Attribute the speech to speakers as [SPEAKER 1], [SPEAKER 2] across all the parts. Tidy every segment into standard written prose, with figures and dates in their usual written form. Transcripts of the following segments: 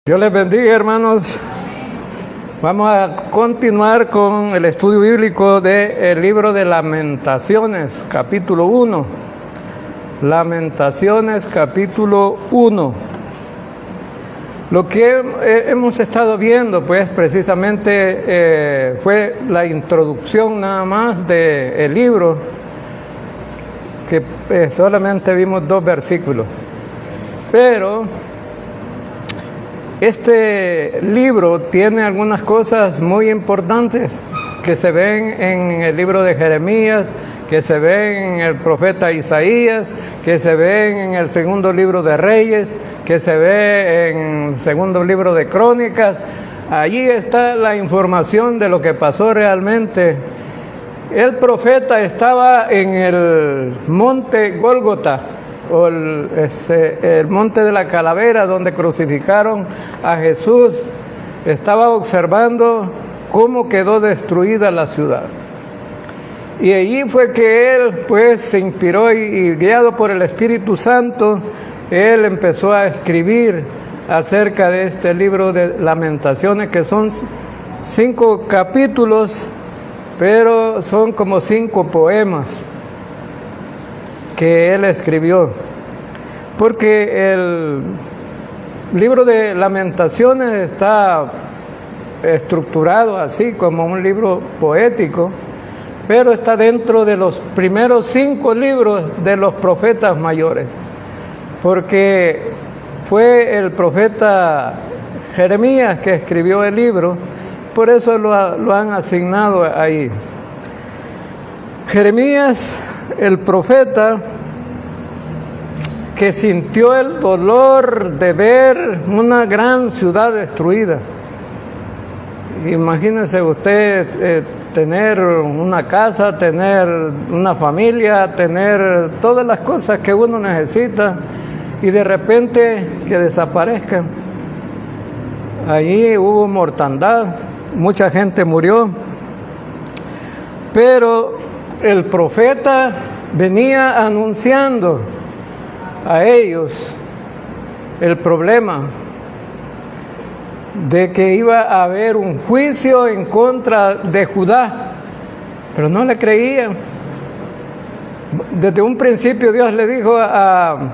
[SPEAKER 1] Dios les bendiga, hermanos. Vamos a continuar con el estudio bíblico del libro de Lamentaciones, capítulo 1. Lamentaciones, capítulo 1. Lo que hemos estado viendo, pues, precisamente fue la introducción nada más del libro, que solamente vimos 2 versículos. Pero este libro tiene algunas cosas muy importantes que se ven en el libro de Jeremías, que se ven en el profeta Isaías, que se ven en el segundo libro de Reyes, que se ve en el segundo libro de Crónicas. Allí está la información de lo que pasó realmente. El profeta estaba en el monte Gólgota, o el monte de la calavera, donde crucificaron a Jesús. Estaba observando cómo quedó destruida la ciudad. Y allí fue que él, pues, se inspiró y guiado por el Espíritu Santo, él empezó a escribir acerca de este libro de Lamentaciones, que son 5 capítulos, pero son como 5 poemas que él escribió, porque el libro de Lamentaciones está estructurado así como un libro poético, pero está dentro de los primeros 5 libros de los profetas mayores, porque fue el profeta Jeremías que escribió el libro, por eso lo han asignado ahí. Jeremías, el profeta que sintió el dolor de ver una gran ciudad destruida. Imagínese usted tener una casa, tener una familia, tener todas las cosas que uno necesita y de repente que desaparezcan. Allí hubo mortandad, mucha gente murió, pero el profeta venía anunciando a ellos el problema de que iba a haber un juicio en contra de Judá, pero no le creían. Desde un principio Dios le dijo a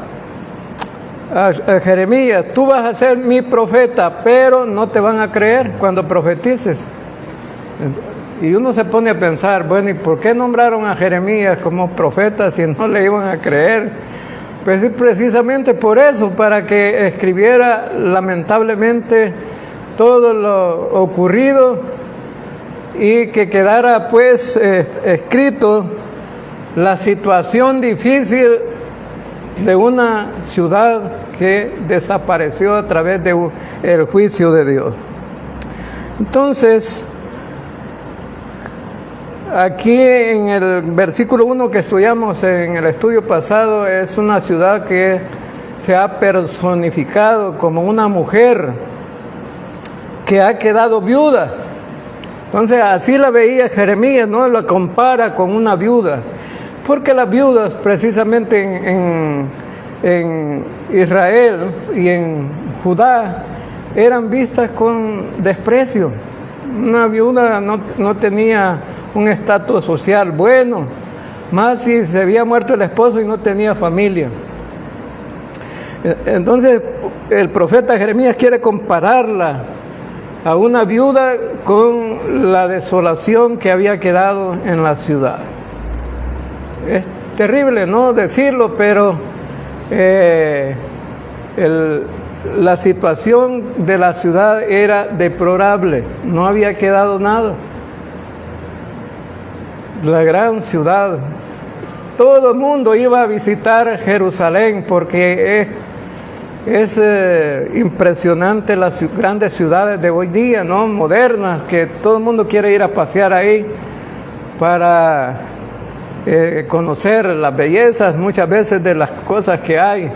[SPEAKER 1] Jeremías: tú vas a ser mi profeta, pero no te van a creer cuando profetices. Y uno se pone a pensar, bueno, ¿y por qué nombraron a Jeremías como profeta si no le iban a creer? Pues precisamente por eso, para que escribiera lamentablemente todo lo ocurrido y que quedara, pues, escrito la situación difícil de una ciudad que desapareció a través del juicio de Dios. Entonces, aquí en el versículo 1 que estudiamos en el estudio pasado, es una ciudad que se ha personificado como una mujer que ha quedado viuda. Entonces así la veía Jeremías, ¿no? La compara con una viuda, porque las viudas precisamente en Israel y en Judá eran vistas con desprecio. Una viuda no tenía un estatus social bueno, más si se había muerto el esposo y no tenía familia. Entonces el profeta Jeremías quiere compararla a una viuda con la desolación que había quedado en la ciudad. Es terrible, ¿no?, decirlo, pero la situación de la ciudad era deplorable, no había quedado nada. La gran ciudad, todo el mundo iba a visitar Jerusalén porque es impresionante las grandes ciudades de hoy día, ¿no?, modernas, que todo el mundo quiere ir a pasear ahí para conocer las bellezas muchas veces de las cosas que hay.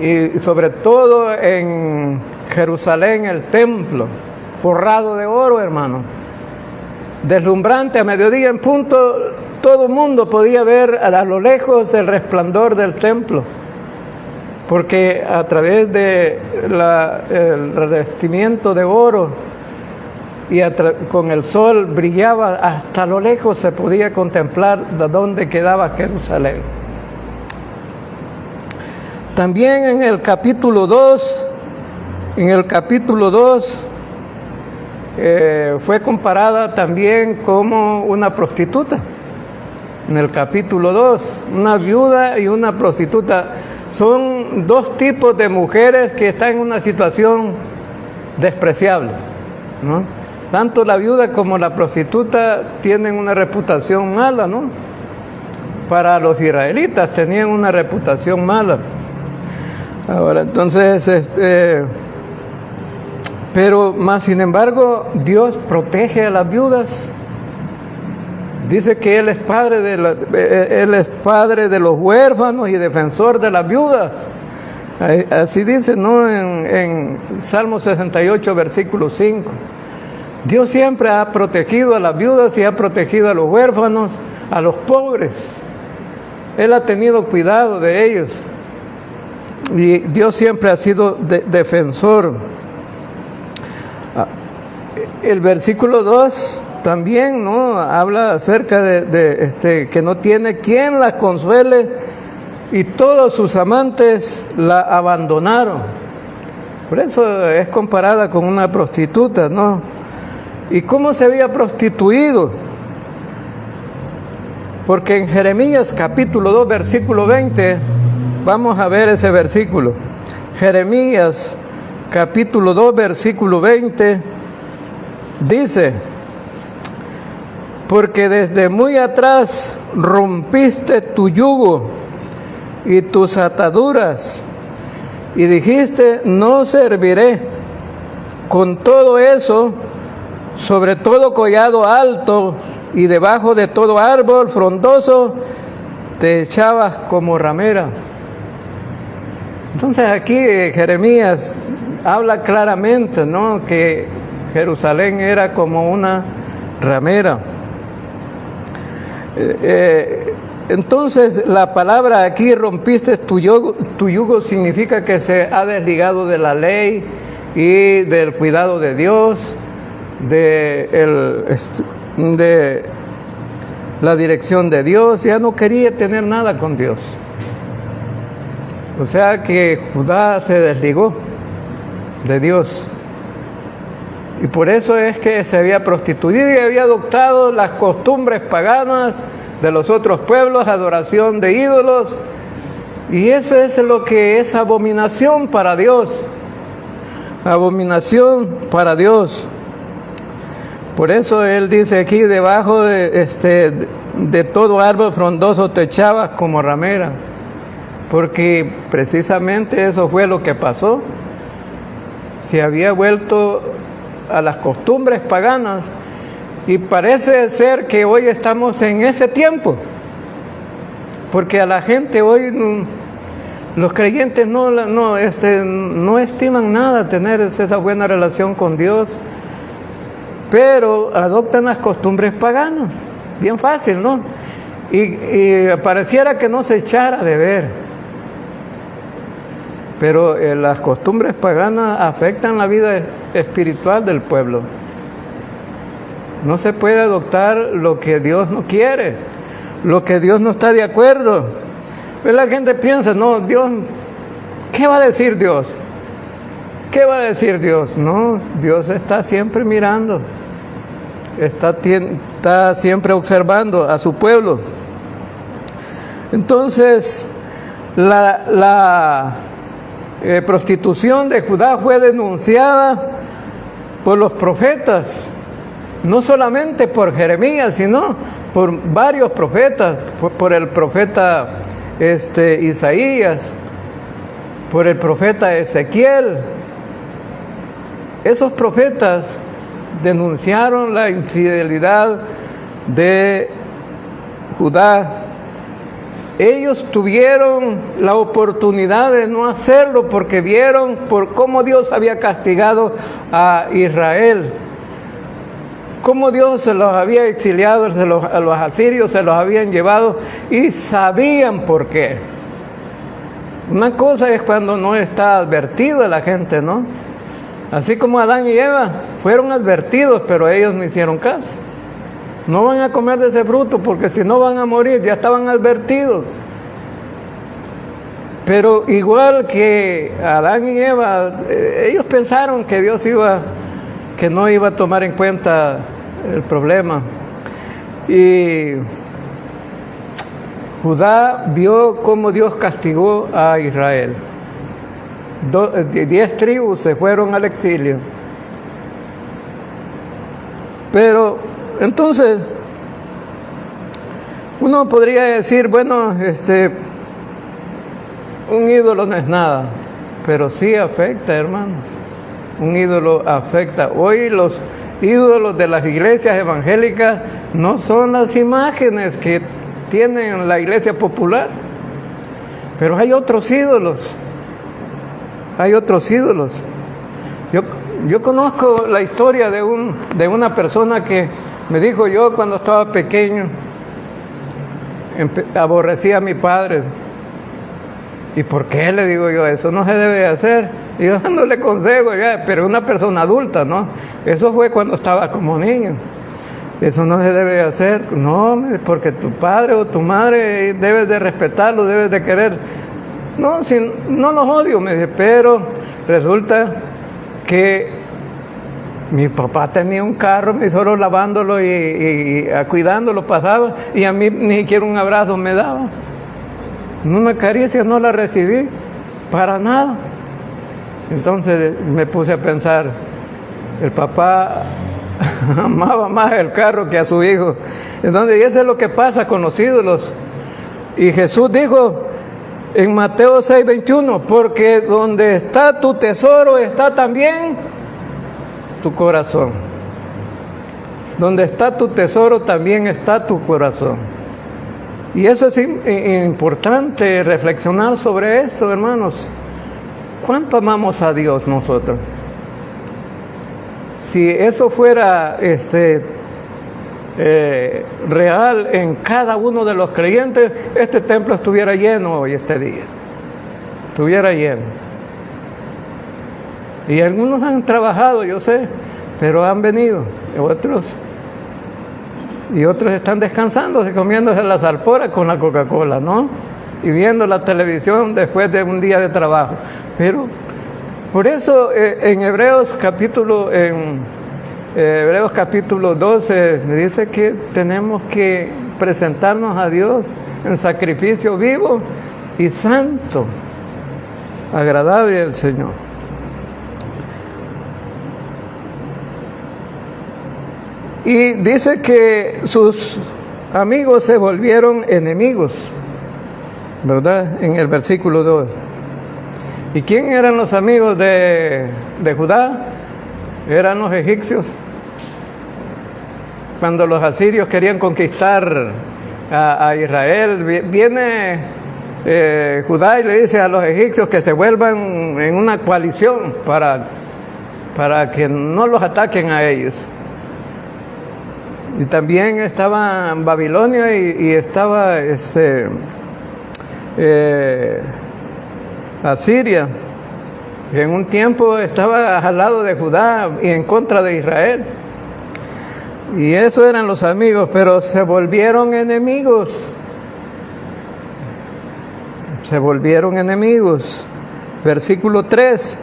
[SPEAKER 1] Y sobre todo en Jerusalén, el templo forrado de oro, hermano, deslumbrante. A mediodía en punto todo el mundo podía ver a lo lejos el resplandor del templo. porque a través de el revestimiento de oro y con el sol brillaba, hasta lo lejos se podía contemplar de dónde quedaba Jerusalén. También en el capítulo 2, fue comparada también como una prostituta. En el capítulo 2, una viuda y una prostituta son dos tipos de mujeres que están en una situación despreciable, ¿no? Tanto la viuda como la prostituta tienen una reputación mala, ¿no? Para los israelitas tenían una reputación mala. Ahora, entonces, pero más sin embargo, Dios protege a las viudas. Dice que Él es padre de los huérfanos y defensor de las viudas. Así dice, ¿no? En Salmo 68, versículo 5. Dios siempre ha protegido a las viudas y ha protegido a los huérfanos, a los pobres. Él ha tenido cuidado de ellos. Y Dios siempre ha sido defensor. El versículo 2 también, ¿no? Habla acerca de que no tiene quien la consuele y todos sus amantes la abandonaron. Por eso es comparada con una prostituta, ¿no? ¿Y cómo se había prostituido? Porque en Jeremías capítulo 2, versículo 20, vamos a ver ese versículo. Jeremías capítulo 2, versículo 20, dice: porque desde muy atrás rompiste tu yugo y tus ataduras, y dijiste, no serviré. Con todo eso, sobre todo collado alto y debajo de todo árbol frondoso, te echabas como ramera. Entonces aquí Jeremías habla claramente, ¿no? Que Jerusalén era como una ramera. Entonces la palabra aquí, rompiste tu yugo, significa que se ha desligado de la ley y del cuidado de Dios, de la dirección de Dios. Ya no quería tener nada con Dios. O sea que Judá se desligó de Dios. Y por eso es que se había prostituido y había adoptado las costumbres paganas de los otros pueblos, adoración de ídolos. Y eso es lo que es abominación para Dios. Abominación para Dios. Por eso Él dice aquí, debajo de todo árbol frondoso te echabas como ramera. Porque precisamente eso fue lo que pasó. Se había vuelto a las costumbres paganas, y parece ser que hoy estamos en ese tiempo, porque a la gente hoy, los creyentes no estiman nada tener esa buena relación con Dios, pero adoptan las costumbres paganas, bien fácil, ¿no? Y pareciera que no se echara de ver, pero las costumbres paganas afectan la vida espiritual del pueblo. No se puede adoptar lo que Dios no quiere, lo que Dios no está de acuerdo. Pero la gente piensa, no, Dios, ¿qué va a decir Dios? ¿Qué va a decir Dios? No, Dios está siempre mirando, está siempre observando a su pueblo. Entonces, la prostitución de Judá fue denunciada por los profetas, no solamente por Jeremías, sino por varios profetas, por el profeta Isaías, por el profeta Ezequiel. Esos profetas denunciaron la infidelidad de Judá. Ellos tuvieron la oportunidad de no hacerlo porque vieron por cómo Dios había castigado a Israel, cómo Dios se los había exiliado, a los asirios se los habían llevado, y sabían por qué. Una cosa es cuando no está advertido la gente, ¿no? Así como Adán y Eva fueron advertidos, pero ellos no hicieron caso. No van a comer de ese fruto porque si no van a morir, ya estaban advertidos. Pero igual que Adán y Eva, ellos pensaron que que no iba a tomar en cuenta el problema. Y Judá vio cómo Dios castigó a Israel. 10 tribus se fueron al exilio. Pero entonces uno podría decir, bueno, un ídolo no es nada, pero sí afecta, hermanos. Un ídolo afecta. Hoy los ídolos de las iglesias evangélicas no son las imágenes que tienen la iglesia popular, pero hay otros ídolos. Hay otros ídolos. Yo conozco la historia de una persona que me dijo: yo cuando estaba pequeño aborrecía a mi padre. ¿Y por qué? Le digo yo, eso no se debe hacer. Y yo dándole consejo, pero una persona adulta, ¿no? Eso fue cuando estaba como niño. Eso no se debe hacer. No, porque tu padre o tu madre debes de respetarlo, debes de querer. No, no los odio, me dice, pero resulta que mi papá tenía un carro, me solo lavándolo y cuidándolo pasaba, y a mí ni siquiera un abrazo me daba. Una caricia no la recibí, para nada. Entonces me puse a pensar, el papá amaba más el carro que a su hijo. Entonces, y eso es lo que pasa con los ídolos. Y Jesús dijo en Mateo 6:21, porque donde está tu tesoro está también tu corazón. Donde está tu tesoro también está tu corazón. Y eso es importante reflexionar sobre esto, hermanos. ¿Cuánto amamos a Dios nosotros? Si eso fuera real en cada uno de los creyentes, este templo estuviera lleno hoy, este día. Estuviera lleno. Y algunos han trabajado, yo sé, pero han venido. Otros están descansando, comiéndose la salpora con la Coca-Cola, ¿no? Y viendo la televisión después de un día de trabajo. Pero por eso en Hebreos capítulo 12 dice que tenemos que presentarnos a Dios en sacrificio vivo y santo, agradable al Señor. Y dice que sus amigos se volvieron enemigos, ¿verdad? En el versículo 2. ¿Y quién eran los amigos de Judá? Eran los egipcios. Cuando los asirios querían conquistar a Israel, viene Judá y le dice a los egipcios que se vuelvan en una coalición para que no los ataquen a ellos. Y también estaba en Babilonia y estaba Asiria. Y en un tiempo estaba al lado de Judá y en contra de Israel. Y esos eran los amigos, pero se volvieron enemigos. Se volvieron enemigos. Versículo 3.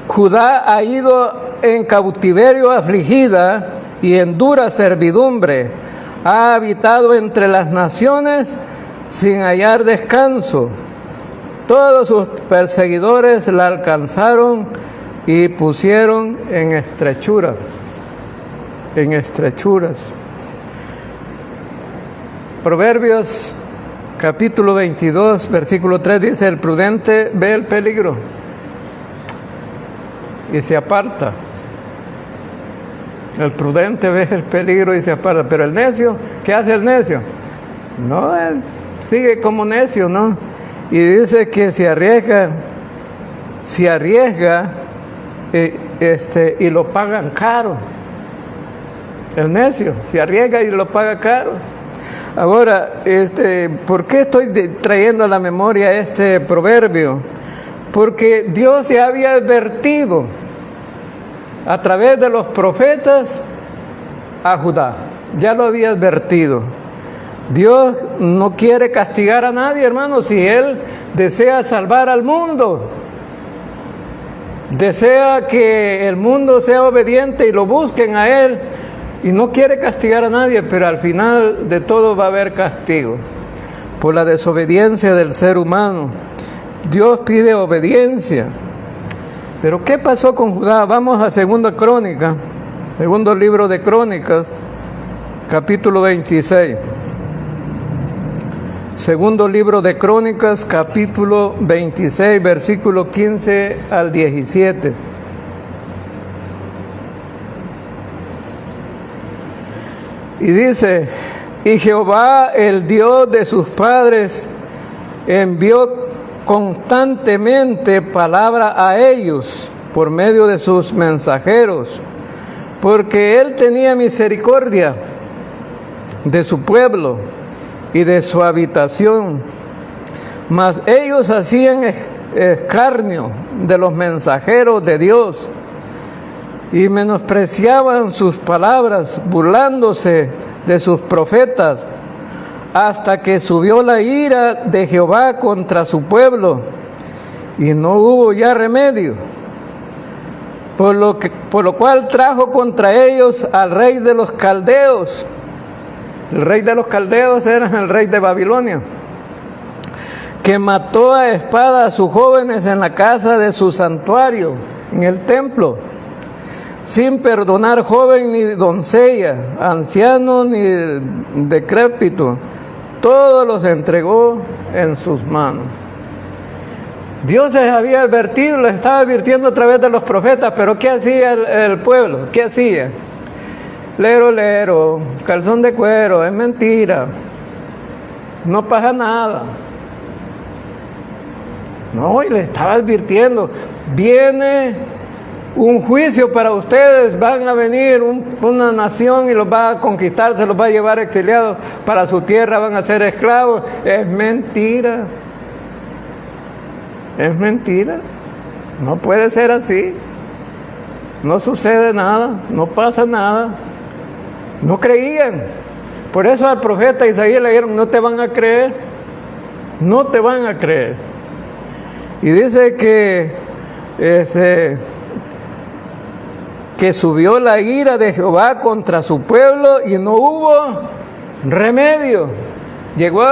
[SPEAKER 1] Judá ha ido en cautiverio afligida y en dura servidumbre. Ha habitado entre las naciones sin hallar descanso. Todos sus perseguidores la alcanzaron y pusieron en estrechura, en estrechuras. Proverbios capítulo 22, versículo 3 dice: el prudente ve el peligro y se aparta. El prudente ve el peligro y se aparta. Pero el necio, ¿qué hace el necio? No, él sigue como necio, ¿no? Y dice que se arriesga y lo pagan caro. El necio se arriesga y lo paga caro. Ahora, ¿por qué estoy trayendo a la memoria este proverbio? Porque Dios se había advertido a través de los profetas a Judá. Ya lo había advertido. Dios no quiere castigar a nadie, hermanos, si Él desea salvar al mundo. Desea que el mundo sea obediente y lo busquen a Él. Y no quiere castigar a nadie, pero al final de todo va a haber castigo por la desobediencia del ser humano. Dios pide obediencia. Pero ¿qué pasó con Judá? Vamos a Segunda Crónica, segundo libro de Crónicas, capítulo 26. Segundo libro de Crónicas, capítulo 26, versículo 15 al 17. Y dice: y Jehová, el Dios de sus padres, envió constantemente palabra a ellos por medio de sus mensajeros, porque Él tenía misericordia de su pueblo y de su habitación. Mas ellos hacían escarnio de los mensajeros de Dios y menospreciaban sus palabras, burlándose de sus profetas, hasta que subió la ira de Jehová contra su pueblo, y no hubo ya remedio, por lo cual trajo contra ellos al rey de los caldeos. El rey de los caldeos era el rey de Babilonia, que mató a espada a sus jóvenes en la casa de su santuario, en el templo, sin perdonar joven ni doncella, anciano ni decrépito. Todos los entregó en sus manos. Dios les había advertido, les estaba advirtiendo a través de los profetas, pero ¿qué hacía el pueblo? ¿Qué hacía? Lero, lero, calzón de cuero, es mentira, no pasa nada. No, y le estaba advirtiendo, viene un juicio para ustedes, van a venir una nación y los va a conquistar, se los va a llevar exiliados para su tierra, van a ser esclavos. Es mentira. Es mentira. No puede ser así. No sucede nada, no pasa nada. No creían. Por eso al profeta Isaías le dijeron: no te van a creer. No te van a creer. Y dice que subió la ira de Jehová contra su pueblo y no hubo remedio. Llegó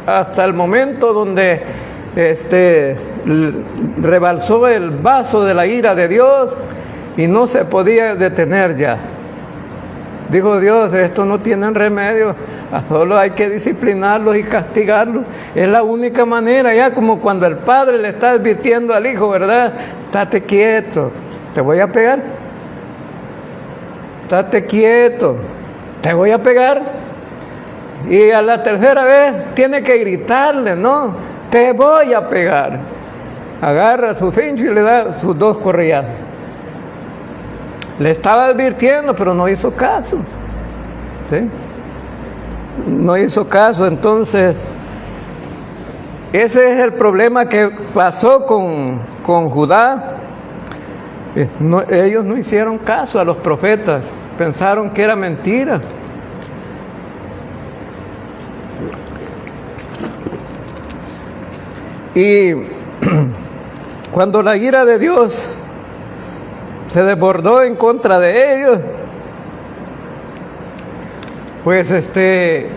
[SPEAKER 1] hasta el momento donde rebalsó el vaso de la ira de Dios y no se podía detener ya. Dijo Dios: esto no tiene remedio, solo hay que disciplinarlos y castigarlos. Es la única manera, ya como cuando el padre le está advirtiendo al hijo, ¿verdad? Estate quieto, te voy a pegar. Estate quieto, te voy a pegar. Y a la tercera vez tiene que gritarle: no, te voy a pegar. Agarra su cincho y le da sus 2 correazos. Le estaba advirtiendo, pero no hizo caso. ¿Sí? No hizo caso. Entonces, ese es el problema que pasó con Judá. Ellos no hicieron caso a los profetas, pensaron que era mentira. Y cuando la ira de Dios se desbordó en contra de ellos, pues se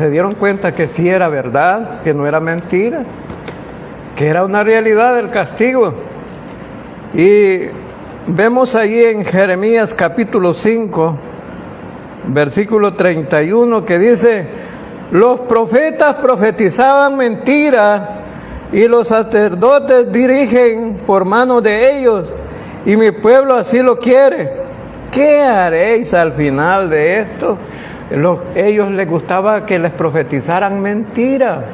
[SPEAKER 1] dieron cuenta que sí era verdad, que no era mentira, que era una realidad del castigo. Y vemos allí en Jeremías capítulo 5, versículo 31, que dice: los profetas profetizaban mentira y los sacerdotes dirigen por mano de ellos, y mi pueblo así lo quiere. ¿Qué haréis al final de esto? Ellos les gustaba que les profetizaran mentira.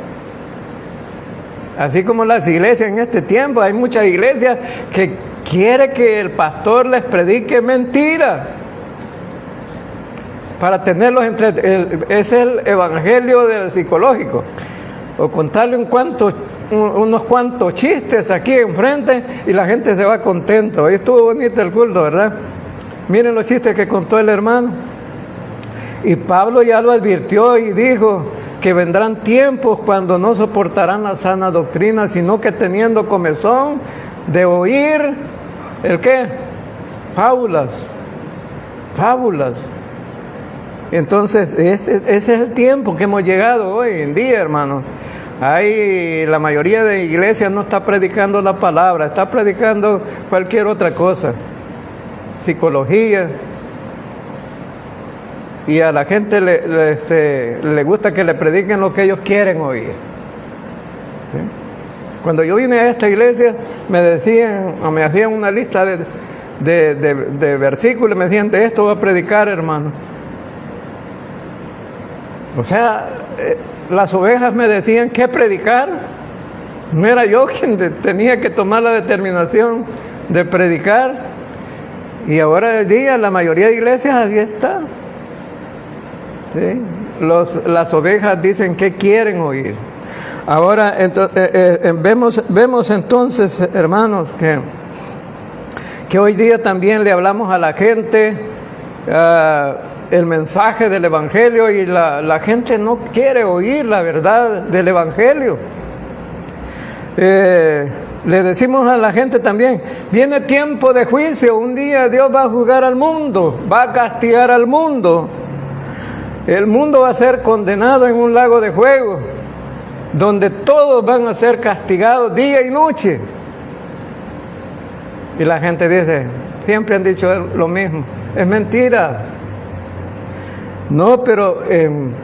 [SPEAKER 1] Así como las iglesias en este tiempo, hay muchas iglesias que quieren que el pastor les predique mentira. para tenerlos es el evangelio del psicológico, o contarle unos cuantos chistes aquí enfrente y la gente se va contento. Ahí estuvo bonito el culto, ¿verdad? Miren los chistes que contó el hermano. Y Pablo ya lo advirtió y dijo que vendrán tiempos cuando no soportarán la sana doctrina, sino que teniendo comezón de oír, ¿el qué? Fábulas. Entonces, ese es el tiempo que hemos llegado hoy en día, hermanos. La mayoría de iglesias no está predicando la palabra, está predicando cualquier otra cosa, psicología, y a la gente le gusta que le prediquen lo que ellos quieren oír. ¿Sí? Cuando yo vine a esta iglesia, me hacían una lista de versículos, me decían, de esto va a predicar, hermano. O sea, las ovejas me decían qué predicar. No era yo quien tenía que tomar la determinación de predicar. Y ahora el día la mayoría de iglesias así está. ¿Sí? Las ovejas dicen qué quieren oír. Ahora vemos entonces, hermanos, que hoy día también le hablamos a la gente el mensaje del evangelio, y la gente no quiere oír la verdad del evangelio. Le decimos a la gente también, viene tiempo de juicio, un día Dios va a juzgar al mundo, va a castigar al mundo. El mundo va a ser condenado en un lago de fuego, donde todos van a ser castigados día y noche. Y la gente dice, siempre han dicho lo mismo, es mentira. No, pero en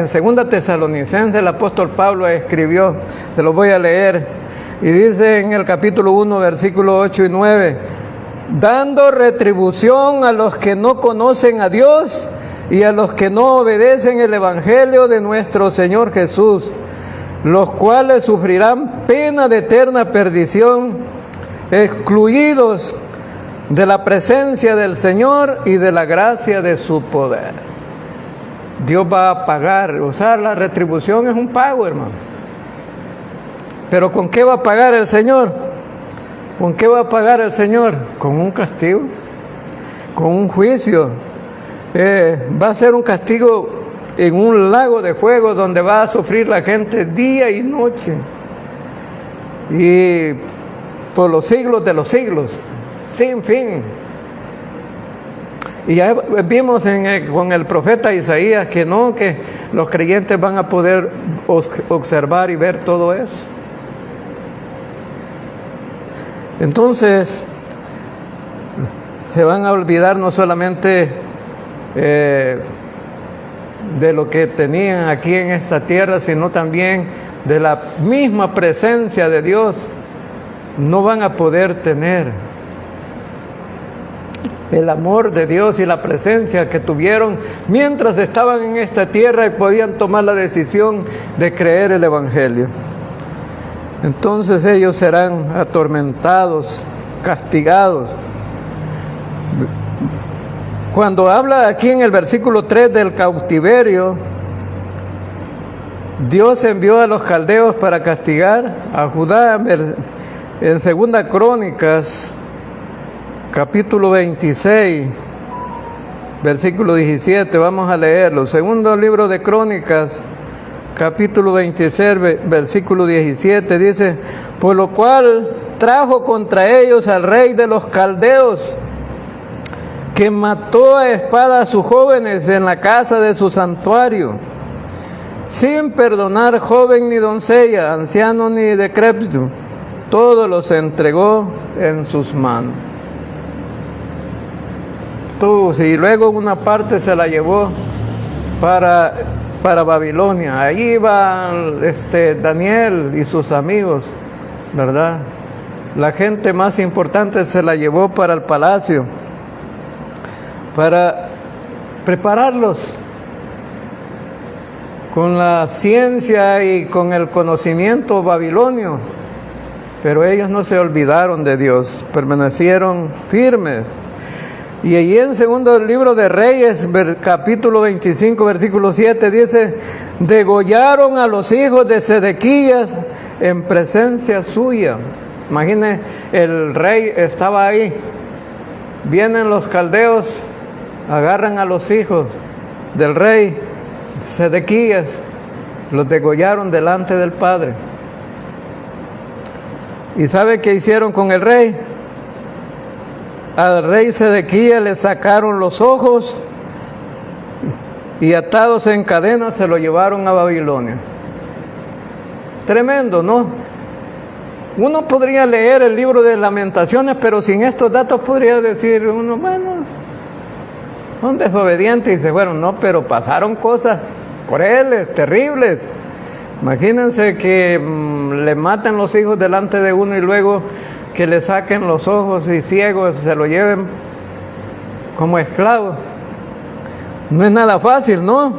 [SPEAKER 1] segunda Tesalonicenses el apóstol Pablo escribió, se lo voy a leer, y dice en el capítulo 1, versículos 8 y 9, dando retribución a los que no conocen a Dios y a los que no obedecen el evangelio de nuestro Señor Jesús, los cuales sufrirán pena de eterna perdición, excluidos de la presencia del Señor y de la gracia de su poder. Dios va a pagar, o sea, la retribución es un pago, hermano. Pero ¿con qué va a pagar el Señor? ¿Con qué va a pagar el Señor? Con un castigo, con un juicio. Va a ser un castigo en un lago de fuego donde va a sufrir la gente día y noche. Y por los siglos de los siglos, sin fin. Y ya vimos con el profeta Isaías que los creyentes van a poder observar y ver todo eso. Entonces, se van a olvidar no solamente de lo que tenían aquí en esta tierra, sino también de la misma presencia de Dios. No van a poder tener el amor de Dios y la presencia que tuvieron mientras estaban en esta tierra y podían tomar la decisión de creer el evangelio. Entonces ellos serán atormentados, castigados. Cuando habla aquí en el versículo 3 del cautiverio, Dios envió a los caldeos para castigar a Judá. En Segunda Crónicas, capítulo 26, versículo 17, vamos a leerlo. Segundo libro de Crónicas, capítulo 26, versículo 17, dice, por lo cual trajo contra ellos al rey de los caldeos, que mató a espada a sus jóvenes en la casa de su santuario, sin perdonar joven ni doncella, anciano ni decrépito, todos los entregó en sus manos. Y luego una parte se la llevó para Babilonia. Allí iba Daniel y sus amigos, ¿verdad? La gente más importante se la llevó para el palacio, para prepararlos con la ciencia y con el conocimiento babilonio. Pero ellos no se olvidaron de Dios, permanecieron firmes. Y allí en segundo libro de Reyes, capítulo 25, versículo 7, dice: degollaron a los hijos de Sedequías en presencia suya. Imaginen, el rey estaba ahí. Vienen los caldeos, agarran a los hijos del rey Sedequías, los degollaron delante del padre. ¿Y sabe qué hicieron con el rey? Al rey Sedequías le sacaron los ojos y atados en cadenas se lo llevaron a Babilonia. Tremendo, ¿no? Uno podría leer el libro de Lamentaciones, pero sin estos datos podría decir uno, bueno, son desobedientes y se fueron. No, pero pasaron cosas crueles, terribles. Imagínense que le matan los hijos delante de uno y luego que le saquen los ojos y ciegos se lo lleven como esclavos. No es nada fácil, ¿no?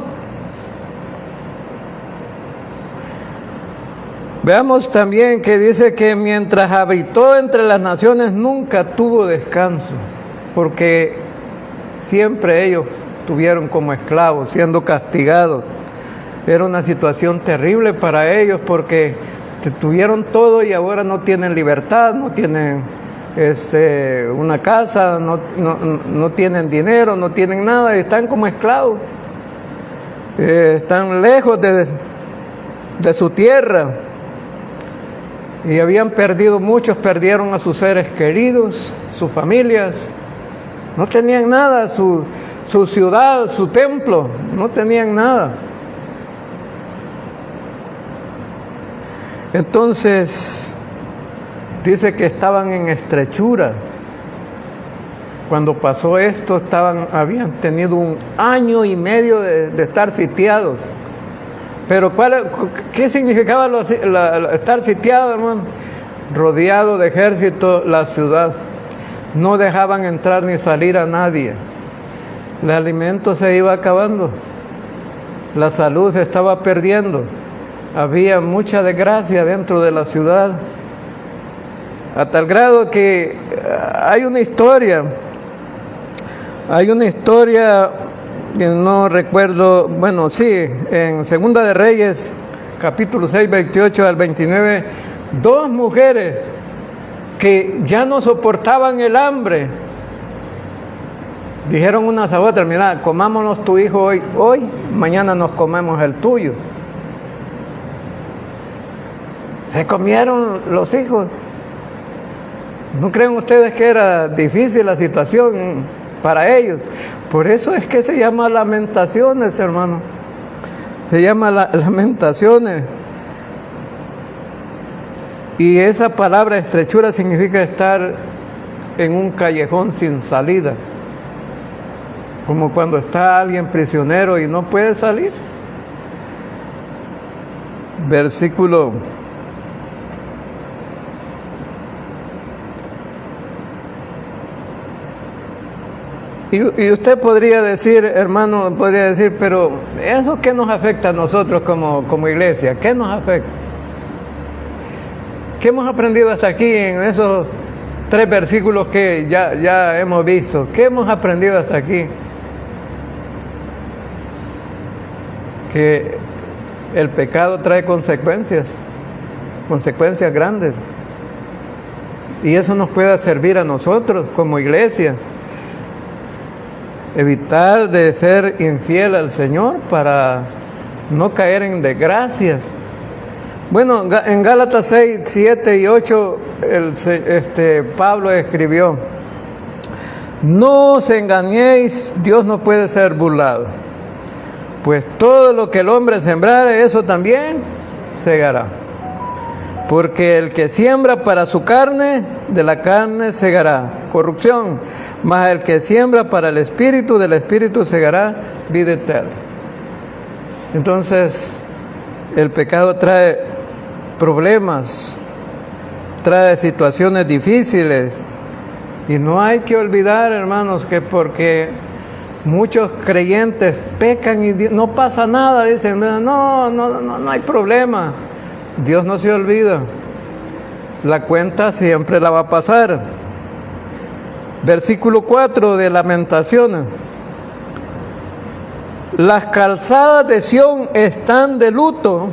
[SPEAKER 1] Veamos también que dice que mientras habitó entre las naciones nunca tuvo descanso, porque siempre ellos tuvieron como esclavos, siendo castigados. Era una situación terrible para ellos porque tuvieron todo y ahora no tienen libertad, no tienen una casa, no tienen dinero, no tienen nada, están como esclavos. Están lejos de su tierra. Y habían perdido, muchos perdieron a sus seres queridos, sus familias. No tenían nada, su ciudad, su templo, no tenían nada. Entonces, dice que estaban en estrechura. Cuando pasó esto, habían tenido 1 año y medio de estar sitiados. Pero ¿qué significaba estar sitiado, hermano? Rodeado de ejército la ciudad. No dejaban entrar ni salir a nadie. El alimento se iba acabando. La salud se estaba perdiendo. Había mucha desgracia dentro de la ciudad. A tal grado que hay una historia que no recuerdo, bueno, sí, en Segunda de Reyes, capítulo 6, 28 al 29, 2 mujeres que ya no soportaban el hambre, dijeron unas a otras: mira, comámonos tu hijo hoy, mañana nos comemos el tuyo. Se comieron los hijos. ¿No creen ustedes que era difícil la situación para ellos? Por eso es que se llama Lamentaciones, hermano. Se llama Lamentaciones. Y esa palabra estrechura significa estar en un callejón sin salida. Como cuando está alguien prisionero y no puede salir. Versículo Y usted podría decir, hermano, pero ¿eso qué nos afecta a nosotros como iglesia? ¿Qué nos afecta? ¿Qué hemos aprendido hasta aquí en esos 3 versículos que ya hemos visto? ¿Qué hemos aprendido hasta aquí? Que el pecado trae consecuencias grandes. Y eso nos puede servir a nosotros como iglesia. Evitar de ser infiel al Señor para no caer en desgracias. Bueno, en Gálatas 6, 7 y 8 Pablo escribió: no os engañéis, Dios no puede ser burlado, pues todo lo que el hombre sembrare, eso también segará. Porque el que siembra para su carne, de la carne segará corrupción, mas el que siembra para el Espíritu, del Espíritu segará vida eterna. Entonces, el pecado trae problemas, trae situaciones difíciles, y no hay que olvidar, hermanos, que porque muchos creyentes pecan y no pasa nada, dicen, no hay problema. Dios no se olvida, la cuenta siempre la va a pasar. Versículo 4 de Lamentaciones. Las calzadas de Sión están de luto,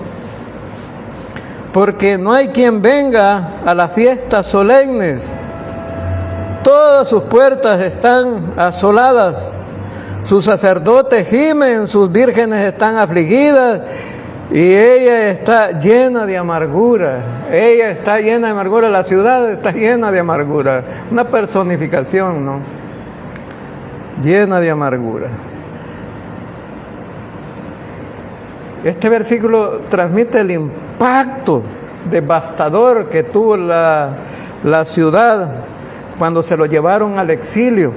[SPEAKER 1] porque no hay quien venga a las fiestas solemnes. Todas sus puertas están asoladas, sus sacerdotes gimen, sus vírgenes están afligidas, y ella está llena de amargura. Ella está llena de amargura, la ciudad está llena de amargura. Una personificación, ¿no? Llena de amargura. Este versículo transmite el impacto devastador que tuvo la ciudad cuando se lo llevaron al exilio.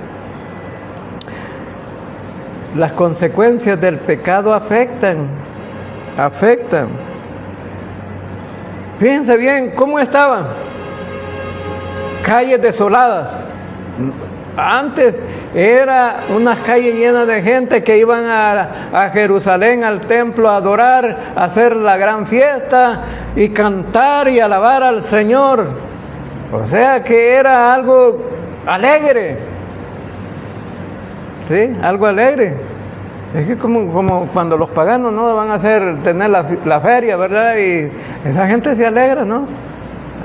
[SPEAKER 1] Las consecuencias del pecado afectan. Fíjense bien cómo estaban. Calles desoladas. Antes era unas calles llenas de gente que iban a Jerusalén, al templo, a adorar, a hacer la gran fiesta y cantar y alabar al Señor. O sea que era algo alegre. ¿Sí? Algo alegre. Es que como cuando los paganos no van a tener la feria, ¿verdad? Y esa gente se alegra, ¿no?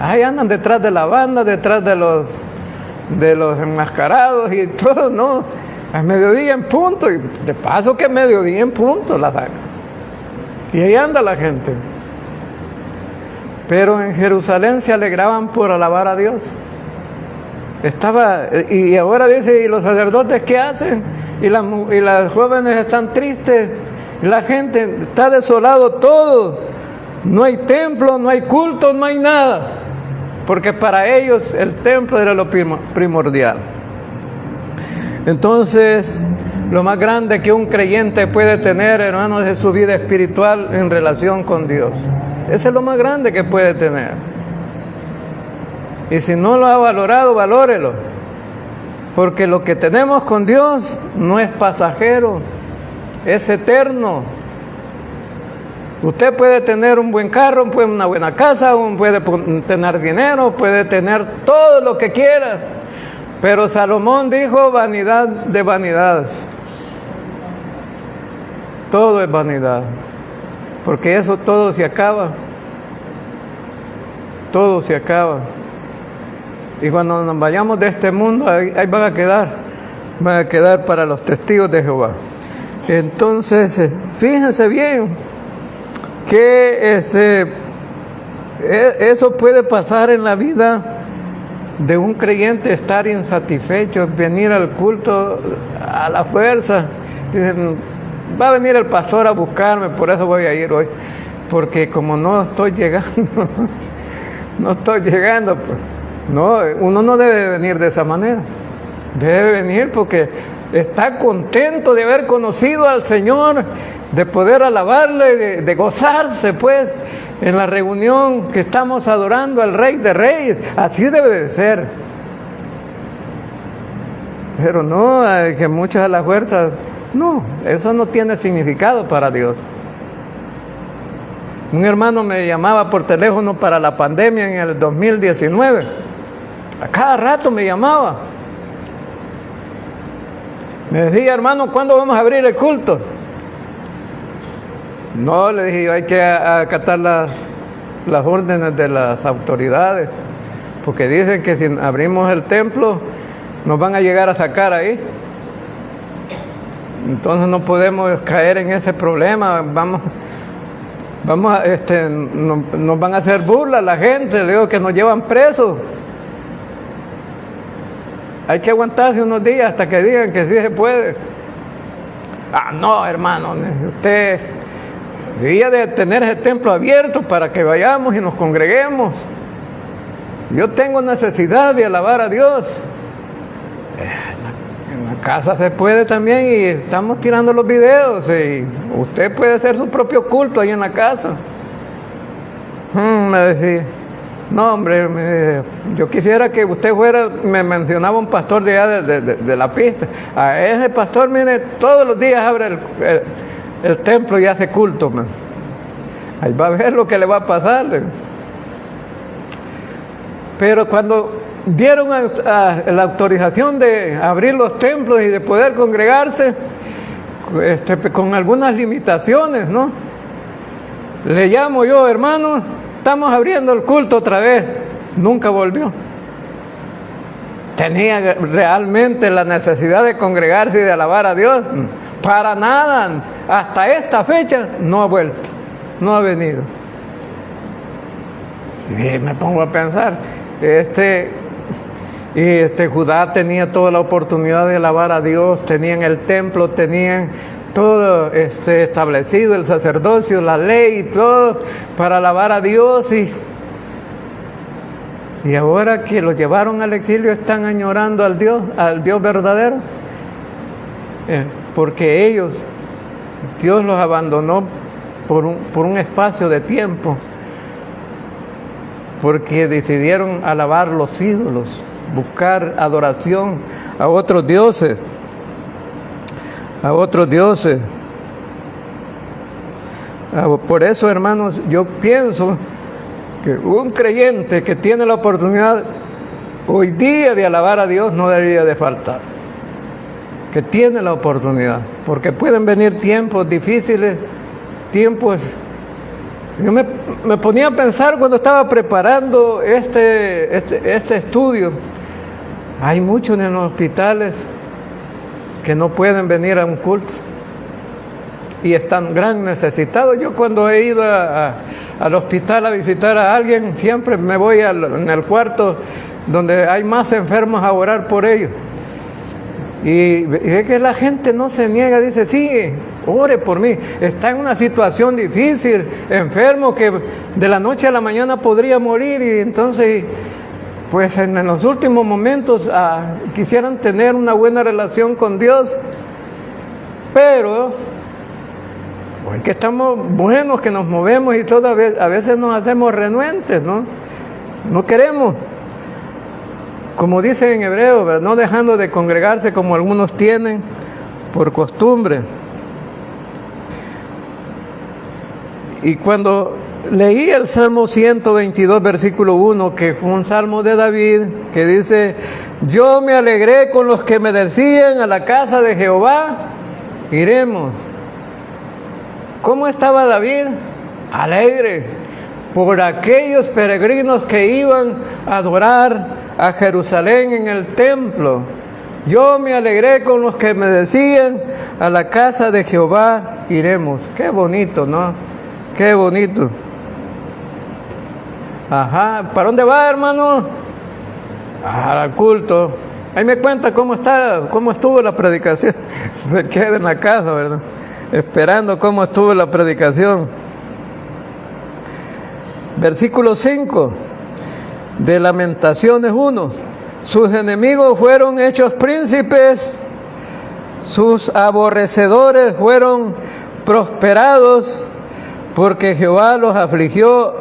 [SPEAKER 1] Ahí andan detrás de la banda, detrás de los enmascarados y todo, ¿no? A mediodía en punto, y de paso que mediodía en punto la sacan. Y ahí anda la gente. Pero en Jerusalén se alegraban por alabar a Dios. Y ahora dice, ¿y los sacerdotes qué hacen? Y las jóvenes están tristes, la gente está desolado todo. No hay templo, no hay culto, no hay nada. Porque para ellos el templo era lo primordial. Entonces, lo más grande que un creyente puede tener, hermanos, es su vida espiritual en relación con Dios. Eso es lo más grande que puede tener. Y si no lo ha valorado, valórelo. Porque lo que tenemos con Dios no es pasajero, es eterno. Usted puede tener un buen carro, una buena casa, puede tener dinero, puede tener todo lo que quiera. Pero Salomón dijo, vanidad de vanidades. Todo es vanidad. Porque eso todo se acaba. Todo se acaba. Y cuando nos vayamos de este mundo, ahí van a quedar para los testigos de Jehová. Entonces, fíjense bien que eso puede pasar en la vida de un creyente, estar insatisfecho, venir al culto a la fuerza. Dicen, va a venir el pastor a buscarme, por eso voy a ir hoy, porque como no estoy llegando, pues. No, uno no debe venir de esa manera. Debe venir porque está contento de haber conocido al Señor, de poder alabarle, de gozarse pues en la reunión que estamos adorando al Rey de Reyes. Así debe de ser. Pero no, que muchas de las fuerzas, no, eso no tiene significado para Dios. Un hermano me llamaba por teléfono para la pandemia en el 2019. A cada rato me llamaba. Me decía, hermano, ¿cuándo vamos a abrir el culto? No, le dije, hay que acatar las órdenes de las autoridades, porque dicen que si abrimos el templo, nos van a llegar a sacar ahí. Entonces no podemos caer en ese problema. Nos van a hacer burla la gente, le digo que nos llevan presos. Hay que aguantarse unos días hasta que digan que sí se puede. Ah, no, hermano, usted debía de tener ese templo abierto para que vayamos y nos congreguemos. Yo tengo necesidad de alabar a Dios. En la casa se puede también y estamos tirando los videos y usted puede hacer su propio culto ahí en la casa. Me decía, no hombre, yo quisiera que usted fuera, me mencionaba un pastor de allá de la pista. A ese pastor, mire, todos los días abre el templo y hace culto. Ahí va a ver lo que le va a pasar. Pero cuando dieron la autorización de abrir los templos y de poder congregarse, con algunas limitaciones, ¿no? Le llamo yo, hermano, estamos abriendo el culto otra vez. Nunca volvió. ¿Tenía realmente la necesidad de congregarse y de alabar a Dios? Para nada. Hasta esta fecha no ha vuelto, no ha venido. Y me pongo a pensar, Judá tenía toda la oportunidad de alabar a Dios, tenían el templo, tenían todo establecido, el sacerdocio, la ley y todo para alabar a Dios, y ahora que lo llevaron al exilio están añorando al Dios verdadero, porque Dios los abandonó por un espacio de tiempo, porque decidieron alabar los ídolos, buscar adoración a otros dioses, Por eso, hermanos, yo pienso que un creyente que tiene la oportunidad hoy día de alabar a Dios no debería de faltar, que tiene la oportunidad, porque pueden venir tiempos difíciles, yo me ponía a pensar cuando estaba preparando este estudio. Hay muchos en los hospitales que no pueden venir a un culto y están gran necesitados. Yo cuando he ido al hospital a visitar a alguien, siempre me voy en el cuarto donde hay más enfermos a orar por ellos. Y es que la gente no se niega, dice, sí, ore por mí. Está en una situación difícil, enfermo, que de la noche a la mañana podría morir, y entonces, pues en los últimos momentos quisieran tener una buena relación con Dios, pero pues que estamos buenos, que nos movemos y todo, a veces nos hacemos renuentes, ¿no? No queremos. Como dice en hebreo, ¿verdad? No dejando de congregarse como algunos tienen por costumbre. Y cuando leí el Salmo 122, versículo 1, que fue un salmo de David, que dice, yo me alegré con los que me decían, a la casa de Jehová iremos. ¿Cómo estaba David? Alegre por aquellos peregrinos que iban a adorar a Jerusalén en el templo. Yo me alegré con los que me decían, a la casa de Jehová iremos. Qué bonito, ¿no? Qué bonito. Ajá, ¿para dónde va, hermano? Al culto. Ahí me cuenta cómo estuvo la predicación. Se queda en la casa, ¿verdad? Esperando cómo estuvo la predicación. Versículo 5 de Lamentaciones 1. Sus enemigos fueron hechos príncipes, sus aborrecedores fueron prosperados, porque Jehová los afligió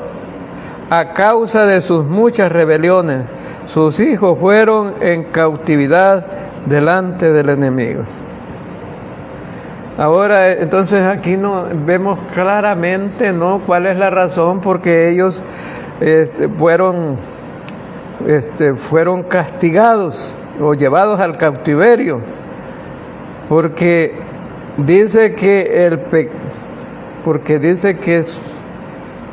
[SPEAKER 1] a causa de sus muchas rebeliones. Sus hijos fueron en cautividad delante del enemigo. Ahora, entonces aquí vemos claramente, ¿no?, cuál es la razón por que ellos fueron castigados o llevados al cautiverio, porque dice que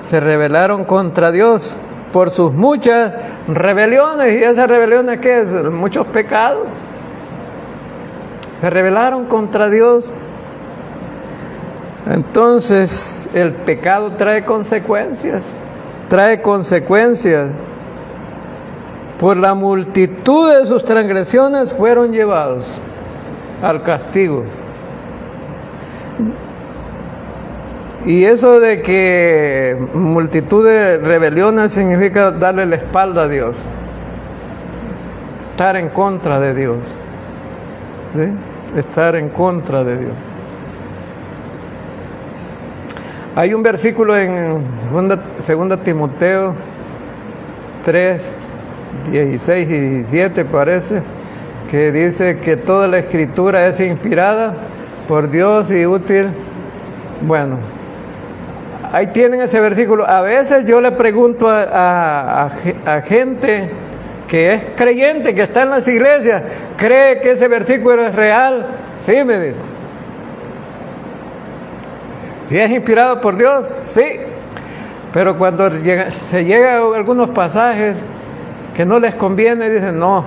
[SPEAKER 1] se rebelaron contra Dios por sus muchas rebeliones. ¿Y esas rebeliones qué es? Muchos pecados. Se rebelaron contra Dios. Entonces el pecado trae consecuencias. Por la multitud de sus transgresiones fueron llevados al castigo. Y eso de que multitud de rebeliones significa darle la espalda a Dios, estar en contra de Dios, ¿sí? Estar en contra de Dios. Hay un versículo en 2 Timoteo 3, 16 y 17 parece, que dice que toda la escritura es inspirada por Dios y útil. Bueno, ahí tienen ese versículo. A veces yo le pregunto a gente que es creyente, que está en las iglesias, cree que ese versículo es real. Sí, me dice. ¿Si es inspirado por Dios? Sí. Pero cuando se llega a algunos pasajes que no les conviene, dicen, no,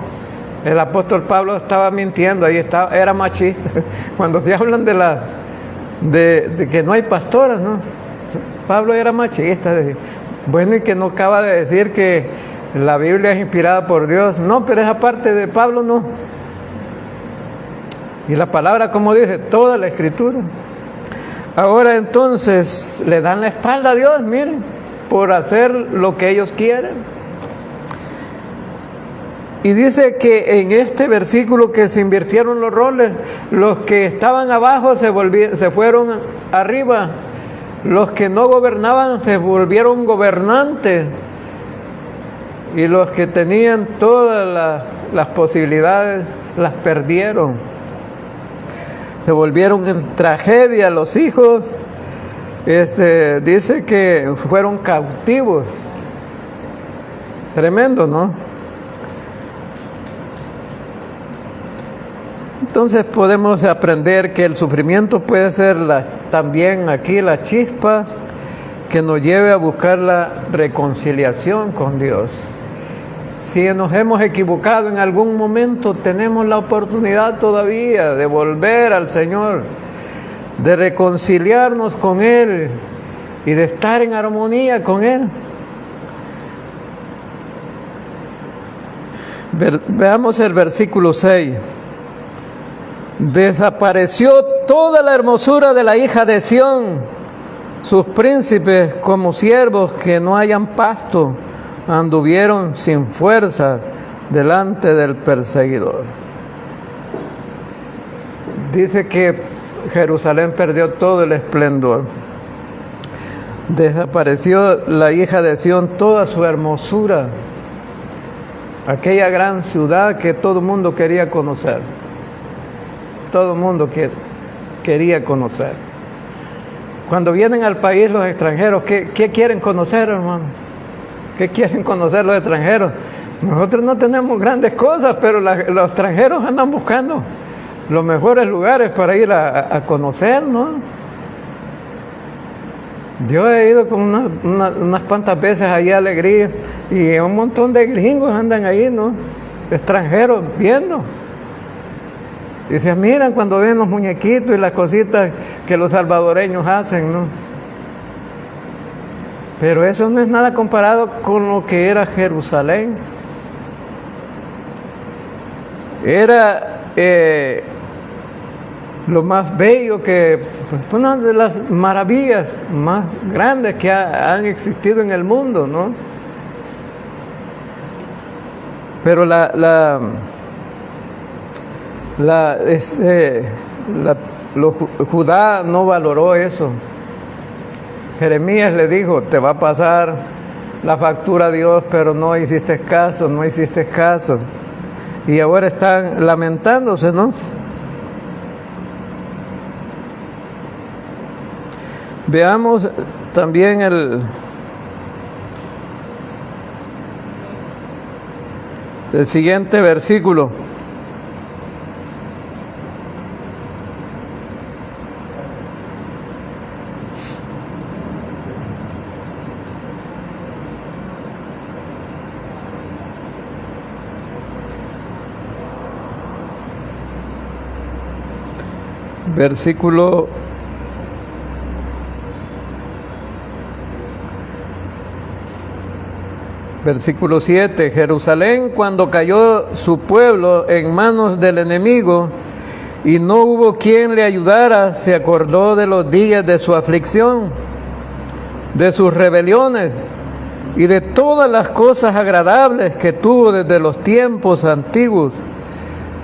[SPEAKER 1] el apóstol Pablo estaba mintiendo, ahí estaba, era machista. Cuando se hablan de que no hay pastoras, ¿no? Pablo era machista. Bueno, y que no acaba de decir que la Biblia es inspirada por Dios. No, pero esa parte de Pablo no. Y la palabra, como dice, toda la escritura. Ahora entonces le dan la espalda a Dios, miren, por hacer lo que ellos quieren. Y dice que en este versículo que se invirtieron los roles, los que estaban abajo se fueron arriba, los que no gobernaban se volvieron gobernantes, y los que tenían todas las posibilidades las perdieron. Se volvieron en tragedia los hijos. Dice que fueron cautivos. Tremendo, ¿no? Entonces podemos aprender que el sufrimiento puede ser también aquí la chispa que nos lleve a buscar la reconciliación con Dios. Si nos hemos equivocado en algún momento, tenemos la oportunidad todavía de volver al Señor, de reconciliarnos con Él y de estar en armonía con Él. Veamos el versículo 6. Desapareció toda la hermosura de la hija de Sión, sus príncipes como siervos que no hayan pasto, anduvieron sin fuerza delante del perseguidor. Dice que Jerusalén perdió todo el esplendor. Desapareció la hija de Sión, toda su hermosura, aquella gran ciudad que todo el mundo quería conocer. Todo el mundo quería conocer. Cuando vienen al país los extranjeros, ¿qué quieren conocer, hermano? ¿Qué quieren conocer los extranjeros? Nosotros no tenemos grandes cosas, pero los extranjeros andan buscando los mejores lugares para ir a conocer, ¿no? Yo he ido con unas cuantas veces allí a Alegría y un montón de gringos andan ahí, ¿no? Extranjeros viendo. Y se miran cuando ven los muñequitos y las cositas que los salvadoreños hacen, ¿no? Pero eso no es nada comparado con lo que era Jerusalén. Era lo más bello una de las maravillas más grandes que han existido en el mundo, ¿no? Pero Judá no valoró eso. Jeremías le dijo, te va a pasar la factura a Dios, pero no hiciste caso. Y ahora están lamentándose, ¿no? Veamos también el siguiente versículo. Versículo 7. Jerusalén, cuando cayó su pueblo en manos del enemigo y no hubo quien le ayudara, se acordó de los días de su aflicción, de sus rebeliones y de todas las cosas agradables que tuvo desde los tiempos antiguos.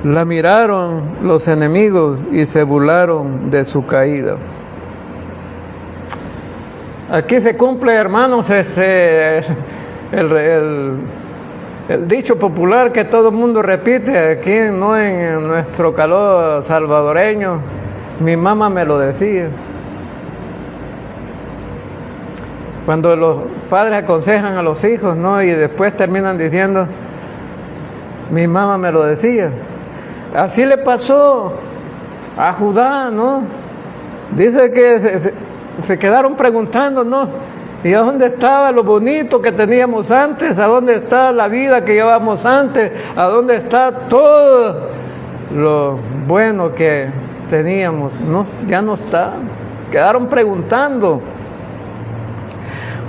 [SPEAKER 1] La miraron los enemigos y se burlaron de su caída. Aquí se cumple, hermanos, el dicho popular que todo el mundo repite aquí, no en nuestro calor salvadoreño. Mi mamá me lo decía. Cuando los padres aconsejan a los hijos, ¿no? Y después terminan diciendo, Mi mamá me lo decía. Así le pasó a Judá, ¿no? Dice que se quedaron preguntando, ¿no? ¿Y a dónde estaba lo bonito que teníamos antes? ¿A dónde está la vida que llevábamos antes? ¿A dónde está todo lo bueno que teníamos? No, ya no está. Quedaron preguntando.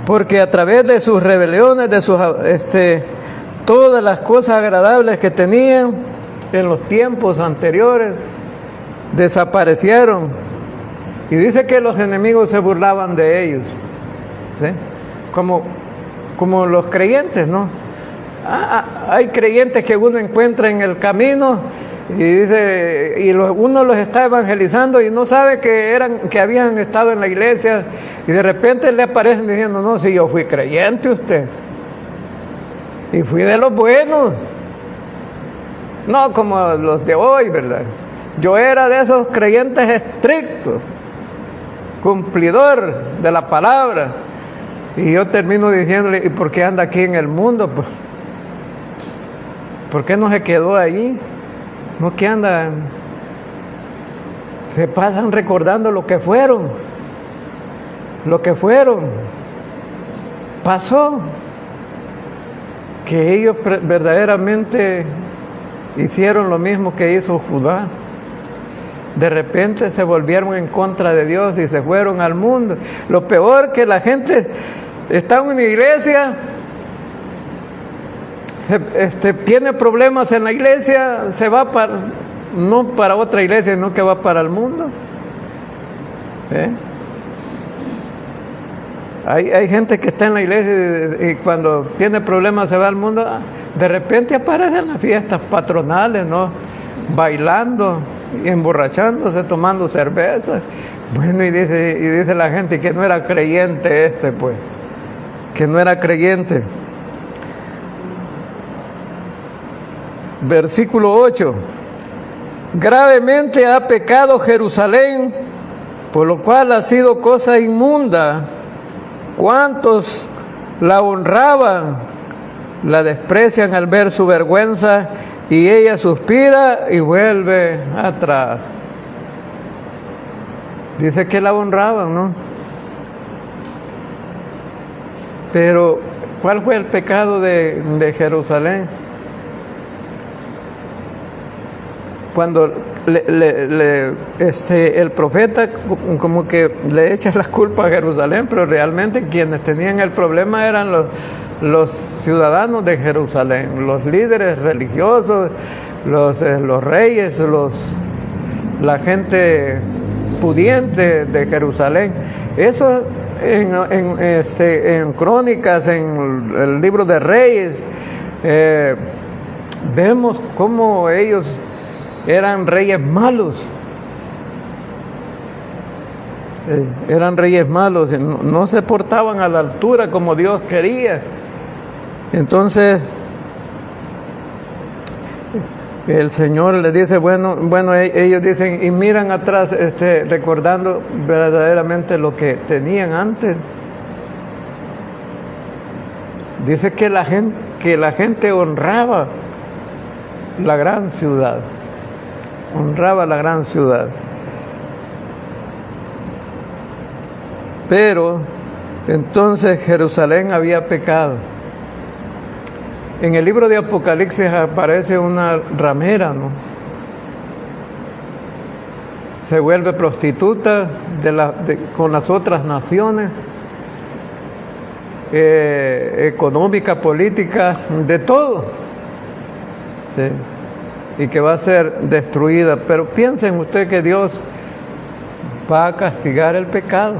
[SPEAKER 1] Porque a través de sus rebeliones, de sus todas las cosas agradables que tenían en los tiempos anteriores, desaparecieron. Y dice que los enemigos se burlaban de ellos, ¿sí? Como los creyentes, ¿no? Hay creyentes que uno encuentra en el camino y dice, uno los está evangelizando y no sabe que habían estado en la iglesia, y de repente le aparecen diciendo, no, si yo fui creyente usted, y fui de los buenos, no como los de hoy, ¿verdad? Yo era de esos creyentes estrictos, cumplidor de la palabra. Y yo termino diciéndole, ¿y por qué anda aquí en el mundo? Pues, ¿por qué no se quedó allí? ¿No que anda? Se pasan recordando lo que fueron. Pasó. Que ellos verdaderamente hicieron lo mismo que hizo Judá. De repente se volvieron en contra de Dios y se fueron al mundo. Lo peor que la gente está en una iglesia, tiene problemas en la iglesia, se va no para otra iglesia, sino que va para el mundo. Hay gente que está en la iglesia y cuando tiene problemas se va al mundo. De repente aparecen las fiestas patronales, ¿no? Bailando y emborrachándose, tomando cerveza. Bueno, y dice la gente que no era creyente pues, que no era creyente. Versículo 8. Gravemente ha pecado Jerusalén, por lo cual ha sido cosa inmunda. ¿Cuántos la honraban? La desprecian al ver su vergüenza, y ella suspira y vuelve atrás. Dice que la honraban, ¿no? Pero, ¿cuál fue el pecado de Jerusalén? Cuando el profeta como que le echa la culpa a Jerusalén, pero realmente quienes tenían el problema eran los ciudadanos de Jerusalén, los líderes religiosos, los reyes, la gente pudiente de Jerusalén. Eso en Crónicas, en el libro de Reyes, vemos cómo ellos eran reyes malos. Eran reyes malos, no se portaban a la altura como Dios quería. Entonces el Señor les dice, bueno, ellos dicen y miran atrás, recordando verdaderamente lo que tenían antes. Dice que la gente honraba la gran ciudad, honraba la gran ciudad. Pero entonces Jerusalén había pecado. En el libro de Apocalipsis aparece una ramera, ¿no? Se vuelve prostituta con las otras naciones, económica, política, de todo, ¿sí? Y que va a ser destruida. Pero piensen ustedes que Dios va a castigar el pecado.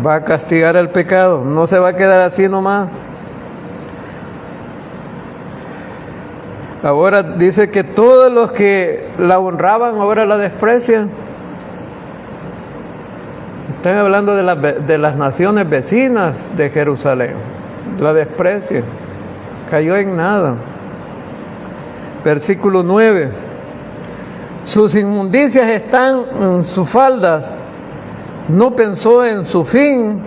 [SPEAKER 1] Va a castigar el pecado, no se va a quedar así nomás. Ahora dice que todos los que la honraban ahora la desprecian. Están hablando de las naciones vecinas de Jerusalén. La desprecian. Cayó en nada. Versículo 9. Sus inmundicias están en sus faldas. No pensó en su fin,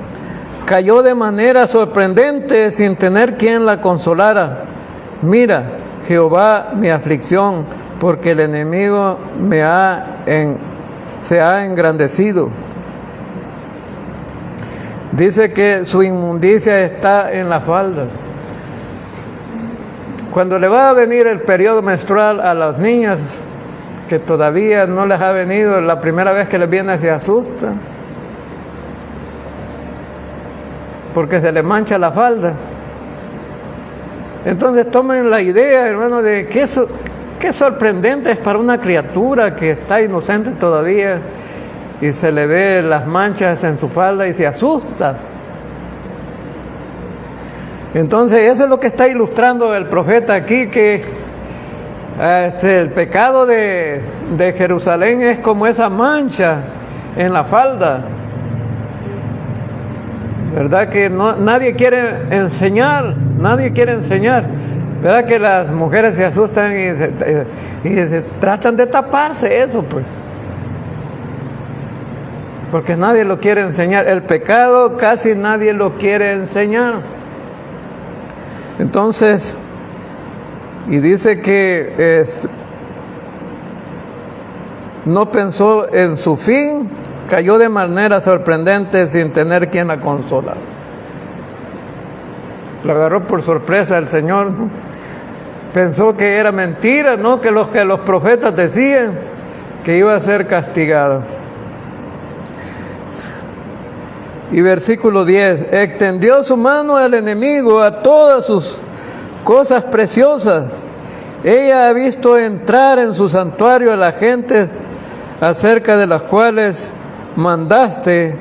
[SPEAKER 1] cayó de manera sorprendente sin tener quien la consolara. Mira, Jehová mi aflicción, porque el enemigo se ha engrandecido. Dice que su inmundicia está en las faldas. Cuando le va a venir el periodo menstrual a las niñas, que todavía no les ha venido, la primera vez que les viene se asustan, porque se les mancha la falda. Entonces tomen la idea, hermano, de qué sorprendente es para una criatura que está inocente todavía y se le ve las manchas en su falda y se asusta. Entonces eso es lo que está ilustrando el profeta aquí, que el pecado de Jerusalén es como esa mancha en la falda, ¿verdad? Que nadie quiere enseñar, ¿verdad? Que las mujeres se asustan y se tratan de taparse eso, pues, porque nadie lo quiere enseñar. El pecado casi nadie lo quiere enseñar. Entonces, y dice que no pensó en su fin, cayó de manera sorprendente sin tener quien la consolara. Lo agarró por sorpresa el Señor, ¿no? Pensó que era mentira, ¿no? Que los profetas decían que iba a ser castigado. Y versículo 10, extendió su mano al enemigo, a todas sus cosas preciosas. Ella ha visto entrar en su santuario a la gente acerca de las cuales mandaste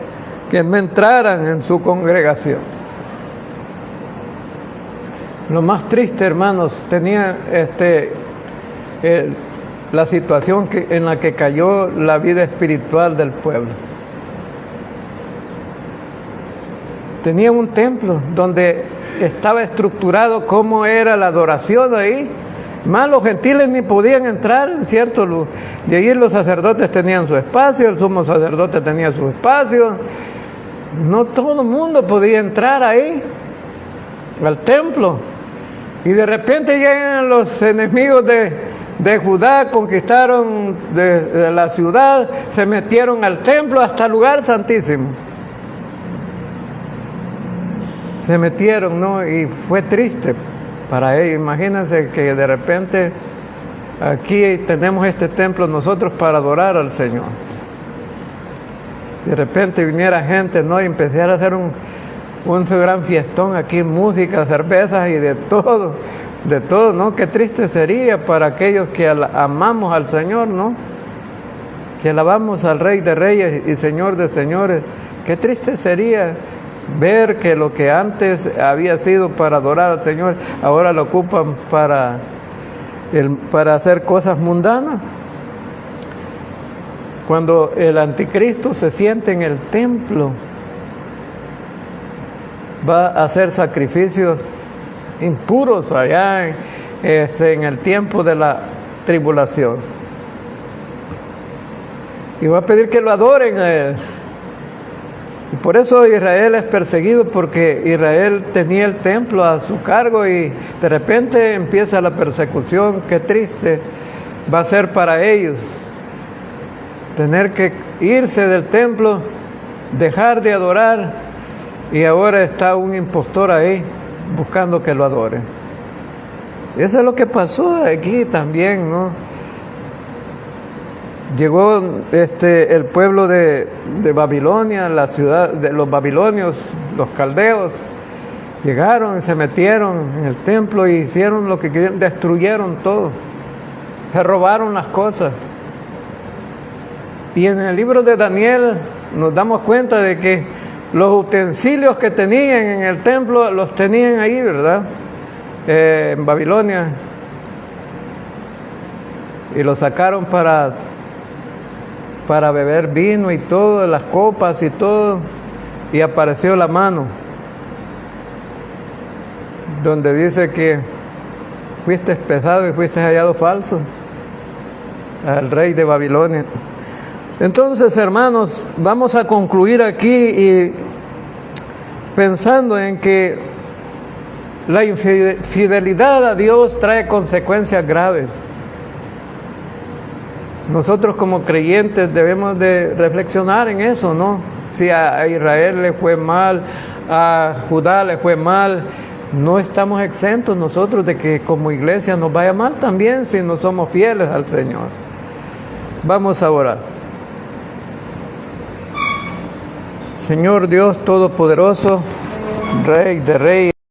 [SPEAKER 1] que no entraran en su congregación. Lo más triste, hermanos, tenía la situación en la que cayó la vida espiritual del pueblo. Tenía un templo donde estaba estructurado cómo era la adoración ahí. Más los gentiles ni podían entrar, ¿cierto? De ahí los sacerdotes tenían su espacio, el sumo sacerdote tenía su espacio. No todo el mundo podía entrar ahí, al templo. Y de repente llegan los enemigos de Judá, conquistaron de la ciudad, se metieron al templo hasta el lugar santísimo. Se metieron, ¿no? Y fue triste para ellos. Imagínense que de repente aquí tenemos este templo nosotros para adorar al Señor. De repente viniera gente, ¿no? Y empezara a hacer un gran fiestón aquí, música, cervezas y de todo, ¿no? Qué triste sería para aquellos que amamos al Señor, ¿no? Que alabamos al Rey de Reyes y Señor de Señores. Qué triste sería ver que lo que antes había sido para adorar al Señor, ahora lo ocupan para hacer cosas mundanas. Cuando el anticristo se siente en el templo, va a hacer sacrificios impuros allá en el tiempo de la tribulación. Y va a pedir que lo adoren a él. Y por eso Israel es perseguido, porque Israel tenía el templo a su cargo y de repente empieza la persecución. Qué triste va a ser para ellos tener que irse del templo, dejar de adorar, y ahora está un impostor ahí buscando que lo adoren. Eso es lo que pasó aquí también, ¿no? Llegó el pueblo de Babilonia, la ciudad de los babilonios, los caldeos, llegaron y se metieron en el templo y hicieron lo que querían, destruyeron todo, se robaron las cosas. Y en el libro de Daniel nos damos cuenta de que los utensilios que tenían en el templo los tenían ahí, ¿verdad? En Babilonia. Y los sacaron para beber vino y todo, las copas y todo, y apareció la mano donde dice que fuiste pesado y fuiste hallado falso al rey de Babilonia. Entonces, hermanos, vamos a concluir aquí y pensando en que La infidelidad a Dios trae consecuencias graves. Nosotros como creyentes debemos de reflexionar en eso, ¿no? Si a Israel le fue mal, a Judá le fue mal, no estamos exentos nosotros de que como iglesia nos vaya mal también si no somos fieles al Señor. Vamos a orar. Señor Dios Todopoderoso, Rey de Reyes,